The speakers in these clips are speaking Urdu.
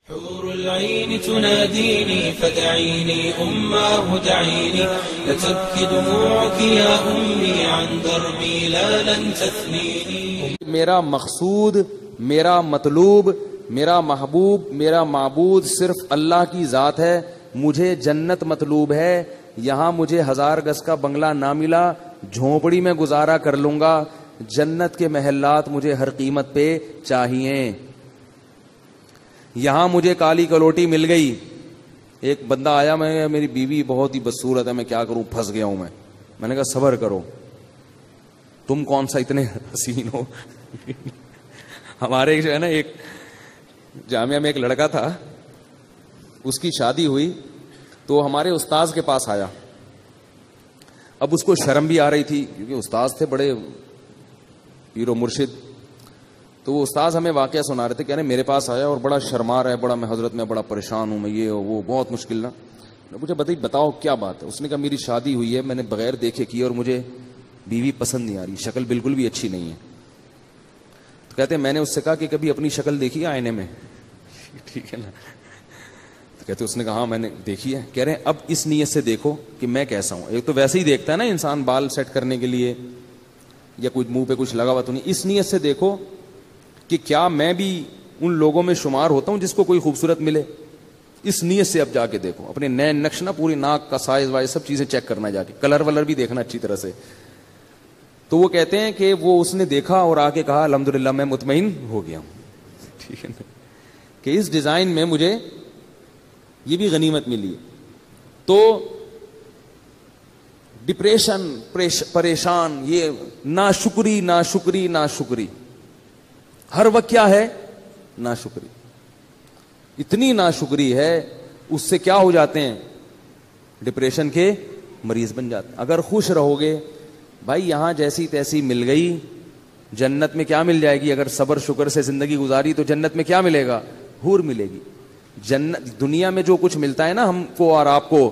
حور العين تناديني فدعيني أماه دعيني لتبكي دموعك يا أمي عن دربي لا لن تثنيني. میرا مقصود، میرا مطلوب، میرا محبوب، میرا معبود صرف اللہ کی ذات ہے. مجھے جنت مطلوب ہے. یہاں مجھے 1000 گز کا بنگلہ نہ ملا، جھونپڑی میں گزارا کر لوں گا. جنت کے محلات مجھے ہر قیمت پہ چاہیے. یہاں مجھے کالی کلوٹی مل گئی. ایک بندہ آیا، میں میری بیوی بہت ہی بدصورت ہے، میں کیا کروں، پھنس گیا ہوں. میں نے کہا صبر کرو، تم کون سا اتنے حسین ہو. ہمارے جو ہے نا، ایک جامعہ میں ایک لڑکا تھا، اس کی شادی ہوئی تو ہمارے استاذ کے پاس آیا. اب اس کو شرم بھی آ رہی تھی کیونکہ استاذ تھے بڑے پیر و مرشد. تو وہ استاذ ہمیں واقعہ سنا رہے تھے، کہہ رہے میرے پاس آیا اور بڑا شرما رہا ہے، بڑا میں حضرت میں بڑا پریشان ہوں، میں یہ وہ بہت مشکل نا. مجھے بتاؤ کیا بات ہے. اس نے کہا میری شادی ہوئی ہے، میں نے بغیر دیکھے کی اور مجھے بیوی پسند نہیں آ رہی، شکل بالکل بھی اچھی نہیں ہے. تو کہتے ہیں میں نے اس سے کہا کہ کبھی اپنی شکل دیکھی ہے آئینے میں؟ ٹھیک ہے نا. تو کہتے اس نے کہا ہاں میں نے دیکھی ہے. کہہ رہے ہیں اب اس نیت سے دیکھو کہ میں کیسا ہوں. ایک تو ویسے ہی دیکھتا ہے نا انسان بال سیٹ کرنے کے لیے یا کچھ منہ پہ کچھ لگا ہوا تو نہیں. اس نیت سے دیکھو کہ کیا میں بھی ان لوگوں میں شمار ہوتا ہوں جس کو کوئی خوبصورت ملے. اس نیت سے اب جا کے دیکھو. اپنے نئے نقش نا، پوری ناک کا سائز وائز سب چیزیں چیک کرنا، جا کے کلر ولر بھی دیکھنا اچھی طرح سے. تو وہ کہتے ہیں کہ وہ اس نے دیکھا اور آ کے کہا الحمدللہ میں مطمئن ہو گیا ہوں. ٹھیک ہے نا، کہ اس ڈیزائن میں مجھے یہ بھی غنیمت ملی. تو ڈپریشن، پریشان، یہ ناشکری ناشکری ناشکری ہر وقت کیا ہے؟ ناشکری. اتنی ناشکری ہے اس سے کیا ہو جاتے ہیں؟ ڈپریشن کے مریض بن جاتے ہیں. اگر خوش رہو گے بھائی، یہاں جیسی تیسی مل گئی، جنت میں کیا مل جائے گی؟ اگر صبر شکر سے زندگی گزاری تو جنت میں کیا ملے گا؟ حور ملے گی. جنت دنیا میں جو کچھ ملتا ہے نا ہم کو اور آپ کو،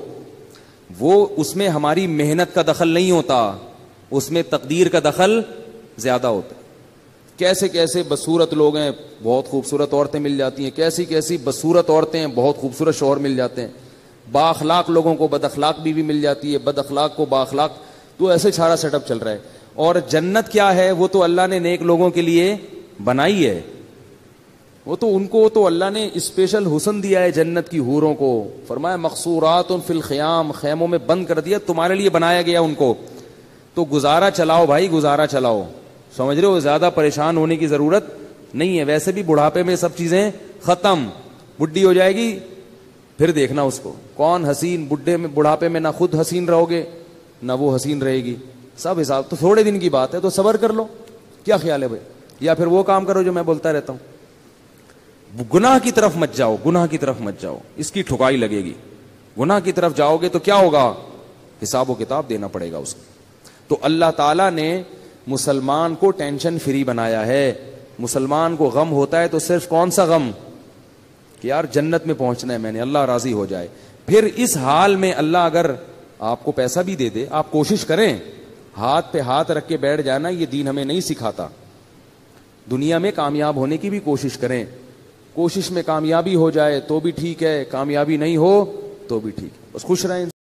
وہ اس میں ہماری محنت کا دخل نہیں ہوتا، اس میں تقدیر کا دخل زیادہ ہوتا ہے. کیسے کیسے بدصورت لوگ ہیں، بہت خوبصورت عورتیں مل جاتی ہیں. کیسی کیسی بدصورت عورتیں ہیں، بہت خوبصورت شوہر مل جاتے ہیں. با اخلاق لوگوں کو بد اخلاق بیوی مل جاتی ہے، بد اخلاق کو با اخلاق. تو ایسے سارا سیٹ اپ چل رہا ہے. اور جنت کیا ہے؟ وہ تو اللہ نے نیک لوگوں کے لیے بنائی ہے. وہ تو ان کو تو اللہ نے اسپیشل حسن دیا ہے جنت کی حوروں کو. فرمایا مقصورات فی الخیام، خیموں میں بند کر دیا، تمہارے لیے بنایا گیا ان کو. تو گزارا چلاؤ بھائی، گزارا چلاؤ. سمجھ رہے ہو؟ زیادہ پریشان ہونے کی ضرورت نہیں ہے. ویسے بھی بڑھاپے میں سب چیزیں ختم. بڈھی ہو جائے گی پھر دیکھنا اس کو کون حسین. بڑھاپے میں نہ خود حسین رہو گے نہ وہ حسین رہے گی. سب حساب تو تھوڑے دن کی بات ہے، تو صبر کر لو. کیا خیال ہے بھائی؟ یا پھر وہ کام کرو جو میں بولتا رہتا ہوں، گناہ کی طرف مت جاؤ. گناہ کی طرف مت جاؤ، اس کی ٹھکائی لگے گی. گناہ کی طرف جاؤ گے تو کیا ہوگا؟ حساب و کتاب دینا پڑے گا اس کو. تو اللہ تعالیٰ نے مسلمان کو ٹینشن فری بنایا ہے. مسلمان کو غم ہوتا ہے تو صرف کون سا غم؟ کہ یار جنت میں پہنچنا ہے میں نے، اللہ راضی ہو جائے. پھر اس حال میں اللہ اگر آپ کو پیسہ بھی دے دے، آپ کوشش کریں. ہاتھ پہ ہاتھ رکھ کے بیٹھ جانا یہ دین ہمیں نہیں سکھاتا. دنیا میں کامیاب ہونے کی بھی کوشش کریں. کوشش میں کامیابی ہو جائے تو بھی ٹھیک ہے، کامیابی نہیں ہو تو بھی ٹھیک ہے، بس خوش رہیں.